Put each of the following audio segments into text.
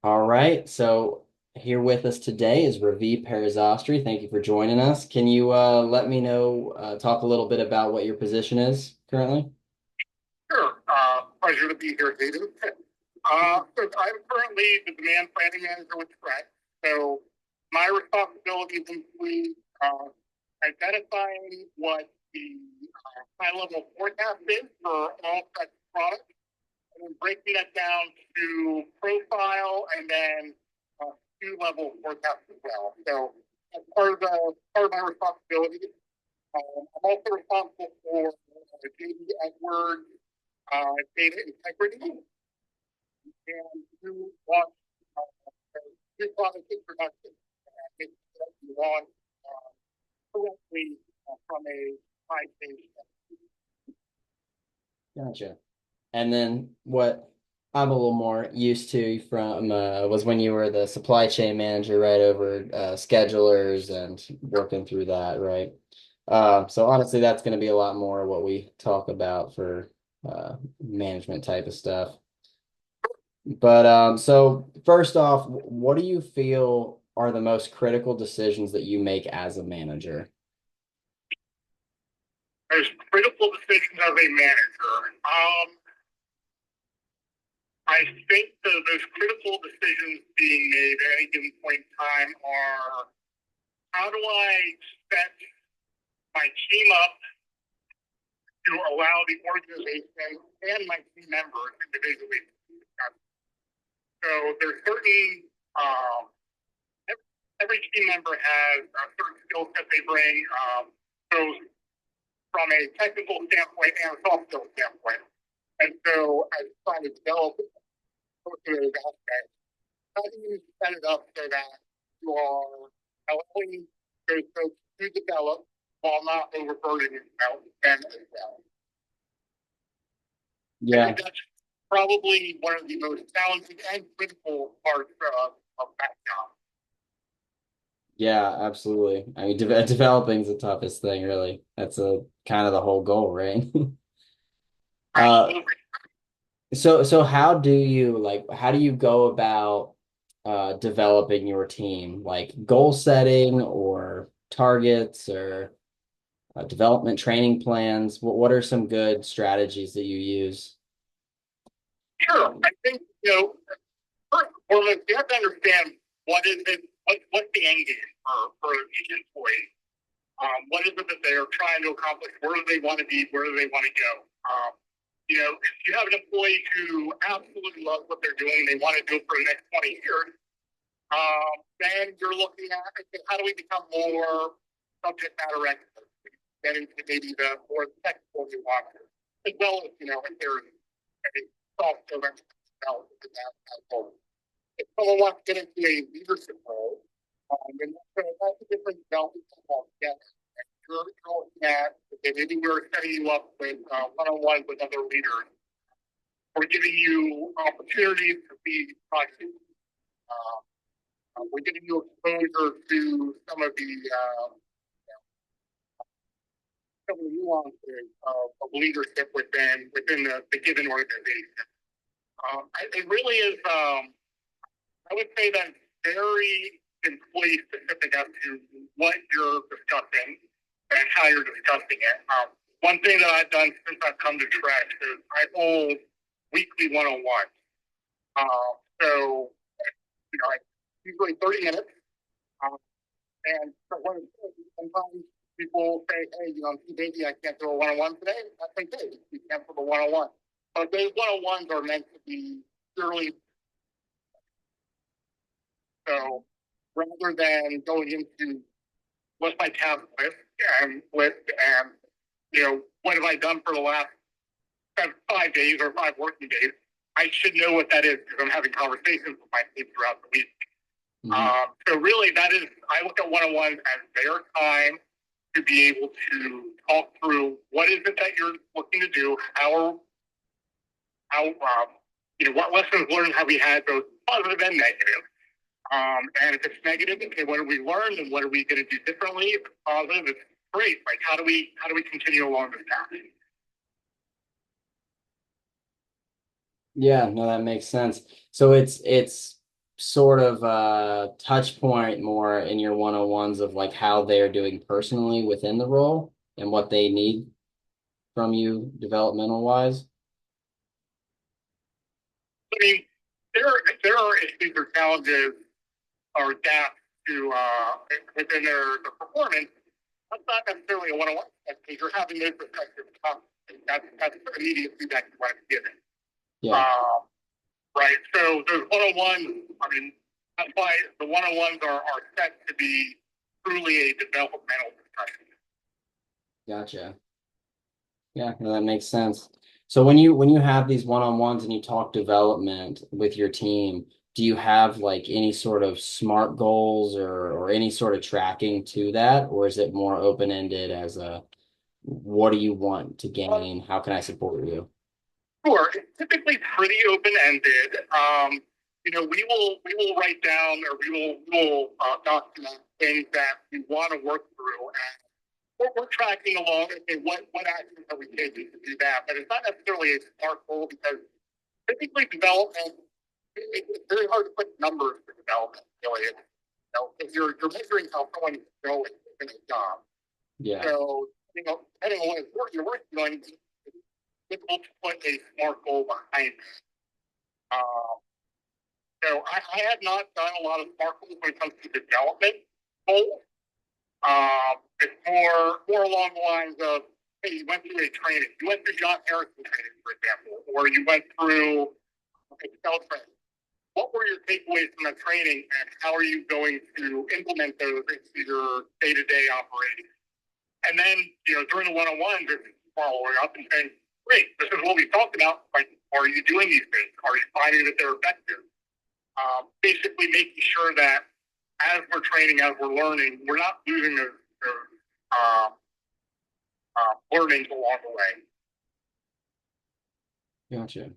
All right. So here with us today is Ravi Perisastry. Thank you for joining us. Can you let me know, talk a little bit about what your position is currently? Sure. Pleasure to be here, David. So I'm currently the demand planning manager with Track. So my responsibilities include identifying what the high-level forecast is for all such products, and then breaking that down to profile and then SKU level forecast as well. So as part of my responsibilities, I'm also responsible for JD Edwards data integrity and you want new product introduction and make sure that you want correctly from a high stage. Gotcha. And then what I'm a little more used to from was when you were the supply chain manager, right, over schedulers and working through that, right? So honestly, that's going to be a lot more what we talk about for management type of stuff. But so first off, what do you feel are the most critical decisions that you make as a manager? There's critical decisions as a manager. I think those critical decisions being made at any given point in time are how do I set my team up to allow the organization and my team members individually to discuss. So there's certain every team member has a certain skill set they bring, both from a technical standpoint and a soft skill standpoint. And so I was trying to develop both of those aspects. How do you set it up so that you are allowing those folks to develop while not overburdening them as well? I Yeah, think that's probably one of the most challenging and critical parts of that job. yeah, absolutely. I mean, developing is the toughest thing, really. That's a kind of the whole goal, right? Uh, Absolutely. so how do you how do you go about developing your team? Like goal setting or targets or development training plans? What are some good strategies that you use? Sure. I think, first and foremost, you have to understand what is it, what's the end game for each employee. What is it that they are trying to accomplish? Where do they want to be? Where do they want to go? If you have an employee who absolutely loves what they're doing, they want to do it for the next 20 years, then you're looking at, okay, how do we become more subject matter experts? Get into maybe the more technical nuances, as well as, if there's a soft skill that that goal. If someone wants to get into a leadership role, then that's a different development altogether. You're looking at, okay, maybe we're setting you up with one-on-one with other leaders. We're giving you opportunities to be project. We're giving you exposure to some of the nuances of leadership within the given organization. It really is. I would say that very employee specific as to what you're discussing and how you're discussing it. One thing that I've done since I've come to Track is I hold weekly one-on-one. So, usually 30 minutes. Um, and so sometimes people say, hey, I'm too busy, I can't do a one-on-one today. That's okay. You cancel the one-on-one. But those one-on-ones are meant to be purely so rather than going into what's my task list and what have I done for the last 5 days or 5 working days, I should know what that is because I'm having conversations with my team throughout the week. Mhm. So really, that is I look at one-on-ones as their time to be able to talk through what is it that you're looking to do, what lessons learned have we had, both positive and negative. And if it's negative, okay, what have we learned and what are we going to do differently? If it's positive, it's great. Like how do we continue along this path? Yeah, no, that makes sense. So it's sort of touch point more in your one-on-ones of like how they're doing personally within the role and what they need from you developmental wise? I mean, there are issues or challenges or gaps to within their performance. That's not necessarily a one-on-one because you're having those perspectives come. That's immediate feedback you want to give it. Yeah, Um, right. So those one-on-ones, I mean, that's why the one-on-ones are set to be truly a developmental discussion. gotcha. Yeah, no, that makes sense. So when you have these one-on-ones and you talk development with your team, do you have like any sort of SMART goals or any sort of tracking to that, or is it more open-ended as a what do you want to gain? How can I support you? Sure, it's typically pretty open-ended. We will write down or we will document things that we want to work through, and we're tracking along. Okay, what actions are we taking to do that? But it's not necessarily a SMART goal because typically development it's very hard to put numbers for development. Really, if you're measuring how someone is going in a job. Yeah, So depending on what you're working on, it's difficult to put a SMART goal behind it. Um, so I have not done a lot of SMART goals when it comes to development goals. It's more along the lines of, hey, you went through a training, you went through John Harrison training, for example, or you went through Excel training. What were your takeaways from that training, and how are you going to implement those into your day-to-day operation? And then, during the one-on-ones, it's following up and saying, great, this is what we talked about. Like, are you doing these things? Are you finding that they're effective? Basically making sure that as we're training, as we're learning, we're not losing those uh, learnings along the way. gotcha.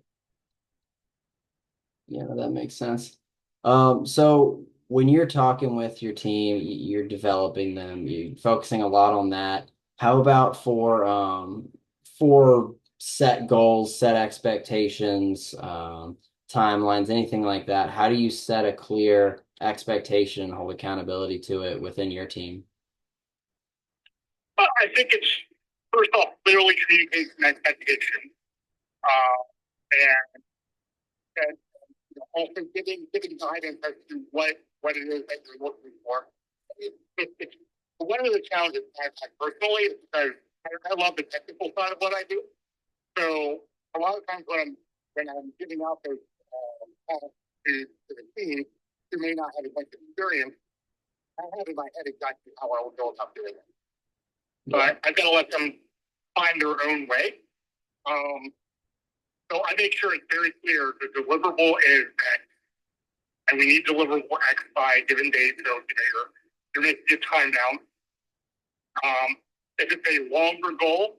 Yeah, that makes sense. So when you're talking with your team, you're developing them, you're focusing a lot on that. How about for set goals, set expectations, timelines, anything like that? How do you set a clear expectation and hold accountability to it within your team? But I think it's, first off, clearly communication expectation. Uh, and also giving guidance as to what it is that you're looking for. It's one of the challenges I've had personally is because I love the technical side of what I do. So a lot of times when I'm giving out those tasks to the team who may not have as much experience, I have in my head exactly how I will go about doing it. Yeah, But I've got to let them find their own way. Um, so I make sure it's very clear the deliverable is X, and we need deliverable X by a given date. So you're going to get time down. If it's a longer goal,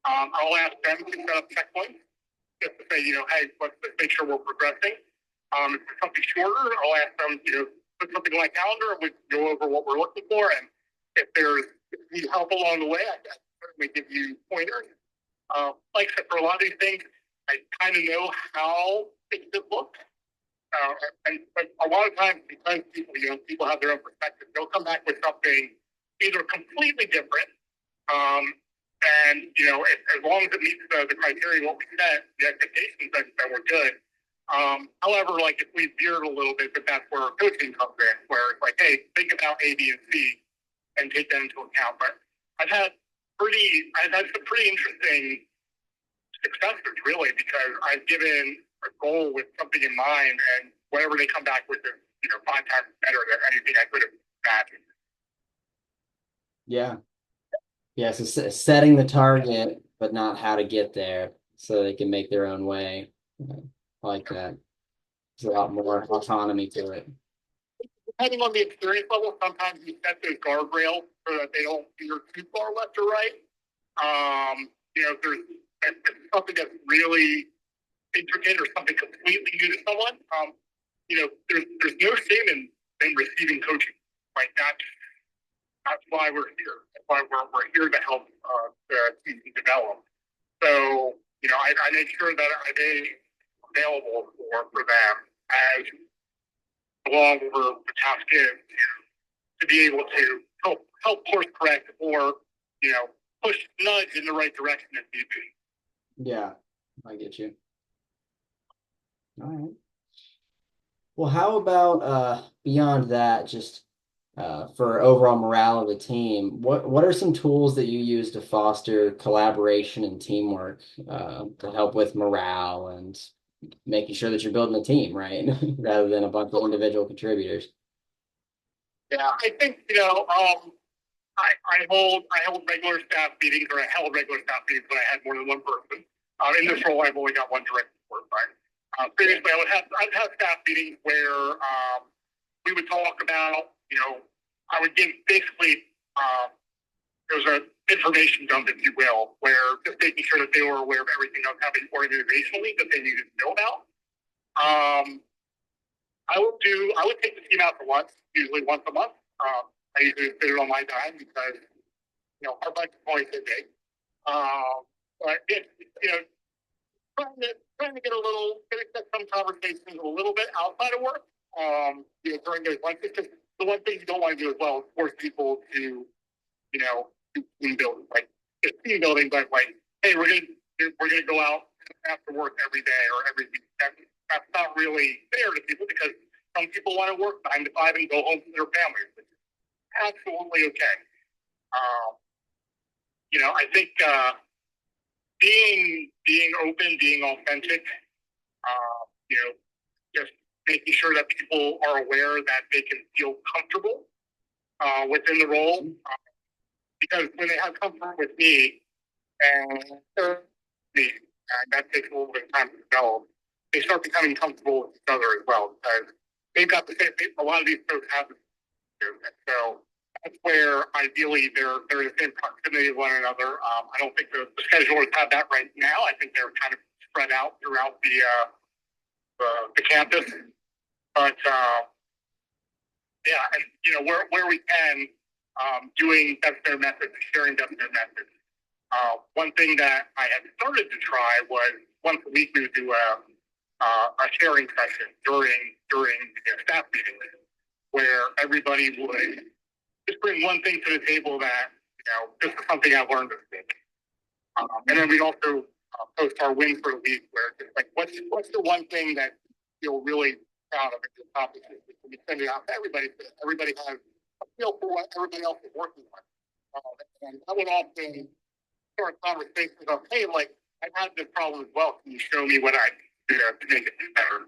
I'll ask them to set up checkpoints just to say, hey, let's make sure we're progressing. If it's something shorter, I'll ask them, put something on my calendar and we go over what we're looking for. And if you need help along the way, I can certainly give you pointers. Like I said, for a lot of these things, I kind of know how things should look. But a lot of times, because people have their own perspective, they'll come back with something either completely different, um, and as long as it meets the criteria, what we set, the expectations that we're good. However, like if we veered a little bit, but that's where coaching comes in, where it's like, hey, think about A, B, and C, and take that into account. But I've had some pretty interesting successes, really, because I've given a goal with something in mind, and whatever they come back with is, 5 times better than anything I could have imagined. yeah, yeah. So setting the target, but not how to get there, so they can make their own way. I like that. There's a lot more autonomy to it. Depending on the experience level, sometimes you set those guardrails so that they don't veer too far left or right. If there's something that's really intricate or something completely new to someone, there's no shame in receiving coaching. Like that's why we're here. That's why we're here to help the team develop. So I make sure that I'm available for them as along where the task is to be able to help course correct or push nudge in the right direction if need be. Yeah, I get you. All right. Well, how about beyond that, just for overall morale of the team, what are some tools that you use to foster collaboration and teamwork to help with morale and making sure that you're building a team, right? Rather than a bunch of individual contributors. Yeah, I think I hold regular staff meetings, or I held regular staff meetings when I had more than one person. In this role, I've only got one direct report, right? Previously, I'd have staff meetings where we would talk about, I would give basically there was a information dump, if you will, where just making sure that they were aware of everything that was happening organizationally that they needed to know about. Um, I would take the team out to lunch, usually once a month. I usually fit it on my dime because our budget's only so big. But it, trying to get some conversations a little bit outside of work. During those lunches, because the one thing you don't want to do as well is force people to, do team building. Like it's team building, but like, hey, we're gonna go out after work every day or every week. That's not really fair to people because some people want to work 9 to 5 and go home to their families. Which is absolutely okay. Um, I think being open, being authentic, just making sure that people are aware that they can feel comfortable within the role. Because when they have comfort with me and me, and that takes a little bit of time to develop, they start becoming comfortable with each other as well. Because they've got the same. A lot of these folks have the same. So that's where ideally they're in the same proximity of one another. I don't think the schedulers have that right now. I think they're kind of spread out throughout the campus. But yeah, and where we can, doing Dev methods, sharing Dev methods. One thing that I had started to try was once a week we would do a sharing session during the staff meeting where everybody would just bring one thing to the table that this is something I learned this week. And then we'd also post our win for the week, where it's like, what's the one thing that you feel really proud of in your accomplishment? We send it out to everybody, so everybody has a feel for what everybody else is working on. And that would often start conversations of, hey, like I've had this problem as well. Can you show me what I can do to make it better?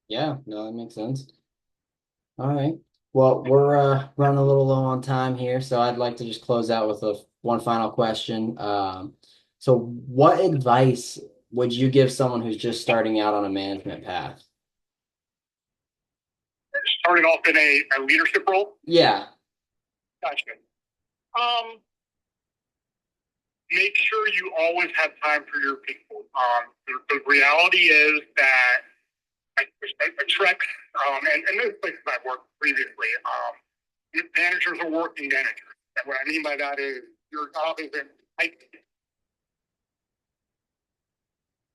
Yeah, no, that makes sense. All right. Well, we're running a little low on time here, so I'd like to just close out with one final question. So what advice would you give someone who's just starting out on a management path? Starting off in a leadership role. Yeah, Gotcha. Um, Make sure you always have time for your people. The reality is that a Trek, and those places I've worked previously, managers are working managers. And what I mean by that is your job isn't like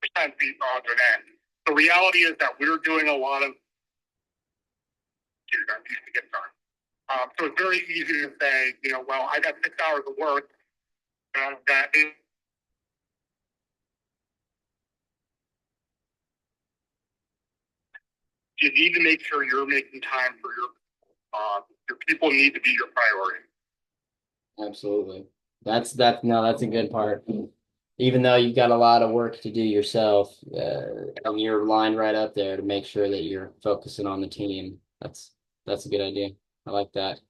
percent beat odds or that. The reality is that we're doing a lot of that needs to get done. So it's very easy to say, well, I got 6 hours of work. That is you need to make sure you're making time for your people need to be your priority. absolutely. That's a good part. Even though you've got a lot of work to do yourself, and you're lined right up there to make sure that you're focusing on the team. That's a good idea. I like that.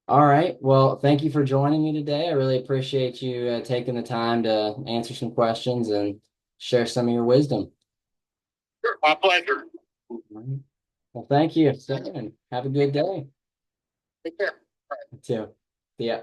All right. Well, thank you for joining me today. I really appreciate you taking the time to answer some questions and share some of your wisdom. Sure, my pleasure. All right. Well, thank you. Have a good day. Take care. You too. See ya.